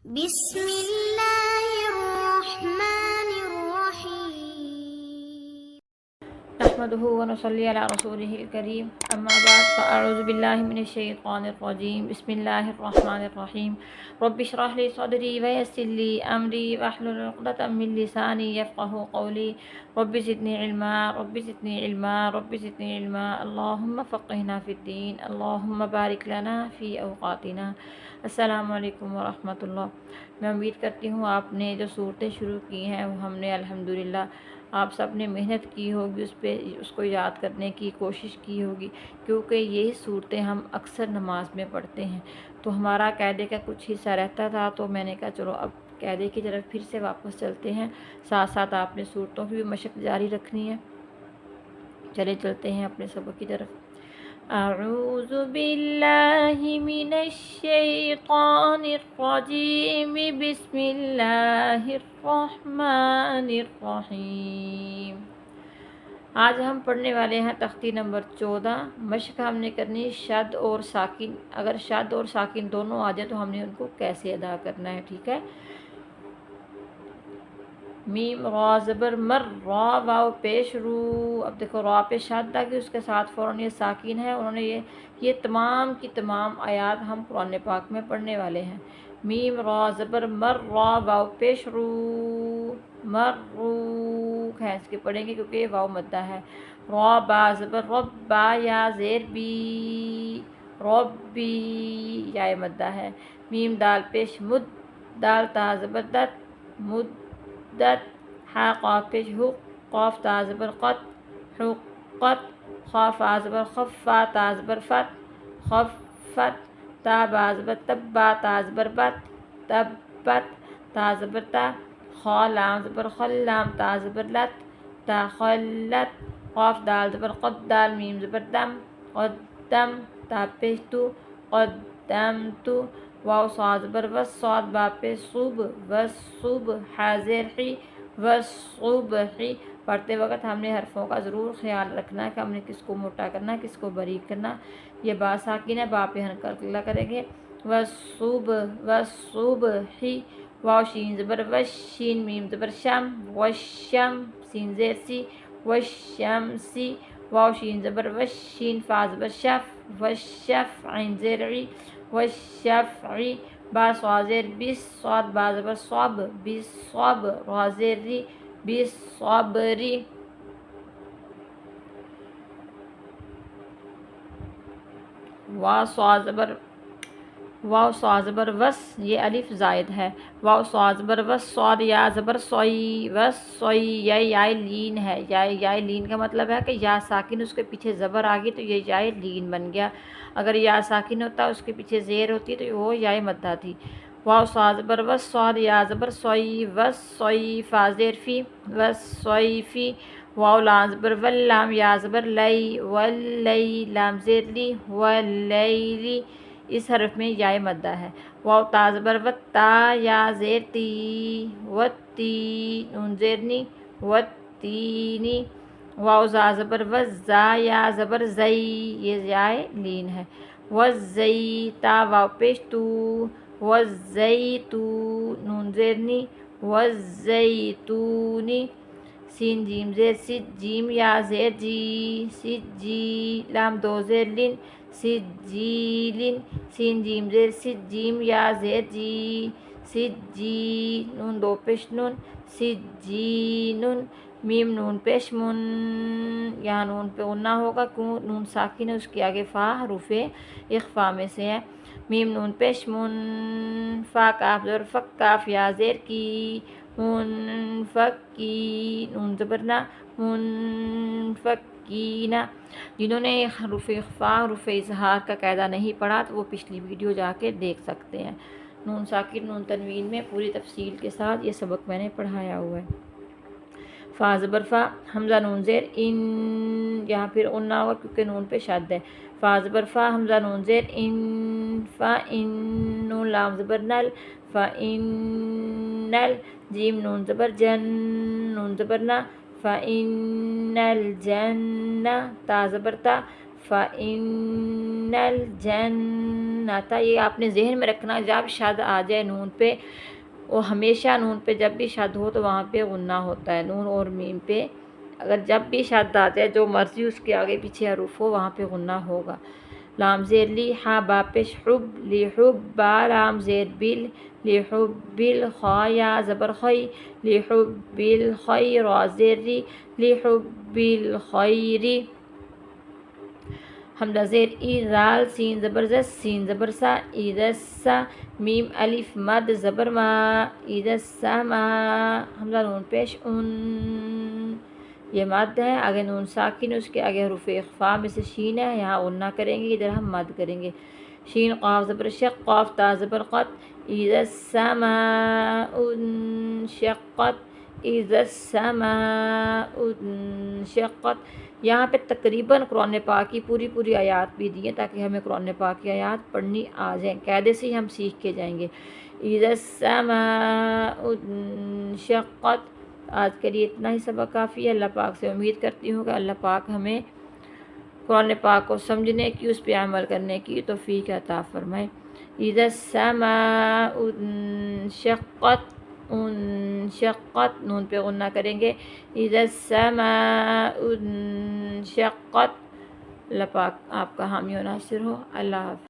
بسم اللہ الرحمن الرحیم نحمده ونصلي على رسوله الكريم اما بعد فاعوذ بالله من الشيطان الرجيم بسم الله الرحمن الرحيم رب اشرح لي صدري ويسر لي امري واحلل عقدة من لساني يفقهوا قولي رب زدني علما رب زدني علما رب زدني علما اللهم فقهنا في الدين اللهم بارك لنا في اوقاتنا. السلام علیکم ورحمۃ اللہ. میں امید کرتی ہوں آپ نے جو صورتیں شروع کی ہیں وہ ہم نے الحمدللہ آپ سب نے محنت کی ہوگی اس کو یاد کرنے کی کوشش کی ہوگی، کیونکہ یہی صورتیں ہم اکثر نماز میں پڑھتے ہیں. تو ہمارا قاعدے کا کچھ حصہ رہتا تھا، تو میں نے کہا چلو اب قاعدے کی طرف پھر سے واپس چلتے ہیں. ساتھ ساتھ آپ نے صورتوں کی بھی مشق جاری رکھنی ہے. چلے چلتے ہیں اپنے سبق کی طرف. اعوذ باللہ من الشیطان الرجیم بسم اللہ الرحمن الرحیم. آج ہم پڑھنے والے ہیں تختی نمبر 14. مشق ہم نے کرنی شد اور ساکن. اگر شد اور ساکن دونوں آ جائیں تو ہم نے ان کو کیسے ادا کرنا ہے، ٹھیک ہے. میم را زبر مر، را واو پیش رو. اب دیکھو را پہ شد آ کہ اس کے ساتھ فوراً یہ ساکین ہے. انہوں نے یہ تمام کی تمام آیات ہم قرآن پاک میں پڑھنے والے ہیں. میم را زبر مر، را واو پیش رو، مر رو کھینچ کے پڑھیں گے کیونکہ یہ واو مدہ ہے. را با زبر رب، با یا زیر بی، ربی یا مدہ ہے. میم دال پیش مد، دال تا زبر دت، مدت. ہا قاف پیش حق، قاف تا زبر قط، حقت. خا فا زبر خف، فا تا زبر فت، خفت. تا با زبر تب، با تا زبر بت، تبت. تا زبر تا. خا لام زبر خل، لام تا زبر لت، تا خلت. قاف دال زبر قد، دال میم زبر دم، قدم. تا پیش تو، قدمت. واو صاد زبر وس، صاد با پیش صوب، وصوب. حاضر حی، وصبحی. پڑھتے وقت ہم نے حرفوں کا ضرور خیال رکھنا ہے کہ ہم نے کس کو موٹا کرنا ہے، کس کو باریک کرنا. یہ با ساکن ہے، با پہ ہنکلہ کریں گے. وصبحی. واو شین زبر وش، شین میم زبر شم، وشم. سین زیر سی، وشمسی. واو شین زبر وش، شین فا زبر شف، وشف. عین زیر عی، وشفعی. با صاد زیر بیس، صاد با زبر صاب، بیصاب. را زیر ری، بیصبری. واو صاد زبر وس، یہ الف زائد ہے. واو صاد زبر وس، صاد یا زبر سوئی، وس سوئی. یا لین ہے. یا لین کا مطلب ہے کہ یا ساکن اس کے پیچھے زبر آ گئی تو یہ یا لین بن گیا. اگر یا ساکن ہوتا اس کے پیچھے زیر ہوتی تو وہ یا مدہ تھی. واو صاد زبر وس، صاد یا زبر سوئی، وس سوئی. فا زیر فی، وس سوئی فی. واو لام زبر ول، لام یا زبر لئی، ولی. لام زیر لی، ولیلی. اس حرف میں یا مدہ ہے. واو تا زبر وت، تا یا زیر تی، وتی. نون زیر نی، وتینی. واو زا زبر وز، زا یا زبر زئی، یہ یا لین ہے. وزئی. تا واو پیش تو، وزیتو. نون زیر نی، وزیتونی. سین جیم زیر سج، جیم یا زیر جی، سجی. لام دو زیر لن، سجیلن. سین جیم زیر سج، جیم یا زیر جی، سجی. نون دو پیش نون، سجینن. میم نون پیش من، یہاں نون پہ غنہ ہوگا کیوں نون ساکن ہے، اس کے آگے فا حروف اخفا میں سے ہے. میم نون پیش من. فا کاف زبر فک، کاف یا زیر کی، منفکی. نون زبر نا، منفکینا. جنہوں نے حروف اخفا حروف اظہار کا قاعدہ نہیں پڑھا تو وہ پچھلی ویڈیو جا کے دیکھ سکتے ہیں. نون ساکن نون تنوین میں پوری تفصیل کے ساتھ یہ سبق میں نے پڑھایا ہوا ہے. فا زبر فا، حمزہ نون زیر ان، یہاں پھر غنہ ہوگا کیونکہ نون پہ شد ہے. فا زبر فا، حمزہ نون زیر ان، فا ان. نون لام زبر نل، فا ان نل. جیم نون زبر جن، نون زبر نا، فا ان الجنہ. تا زبر تا، فا ان الجنۃ، یہ آپ نے ذہن میں رکھنا، جب شد آ جائے نون پہ، وہ ہمیشہ نون پہ جب بھی شد ہو تو وہاں پہ غنہ ہوتا ہے، نون اور میم پہ اگر جب بھی شد آ جائے جو مرضی اس کے آگے پیچھے حروف ہو وہاں پہ غنہ ہوگا۔ لام زیر لی، ہا با پیش حب، لی حب با، لام زیر بل، لی حب بل، خا یا زبر خی، لی حب بل خی، را زیر ری، لی حب بل خیری، حمزہ زیر ای، زال سین زبر زس، سین زبر سا، ایدس سا، میم الف مد زبر ما، ایدس سا ما، حمزہ نون پیش ان، یہ مد ہے، آگے نون ساکن، اس کے آگے حروف اخفا میں سے شین ہے، یہاں غنہ کریں گے، ادھر ہم مد کریں گے۔ شین قاف زبر شق، قاف تا زبر قط، اذا السماء انشقت، اذا السماء انشقت۔ یہاں پہ تقریباً قرآن پاک کی پوری آیات بھی دی ہیں تاکہ ہمیں قرآن پاک کی آیات پڑھنی آ جائیں، قاعدے سے ہی ہم سیکھ کے جائیں گے۔ اذا السماء انشقت۔ آج کے لیے اتنا ہی سبق کافی ہے۔ اللہ پاک سے امید کرتی ہوں کہ اللہ پاک ہمیں قرآن پاک کو سمجھنے کی، اس پہ عمل کرنے کی توفیق عطا فرمائے۔ اذا السماء انشقت، انشقت، نون پہ غنہ کریں گے، اذا السماء انشقت۔ اللہ پاک آپ کا حامی و ناصر ہو۔ اللہ حافظ۔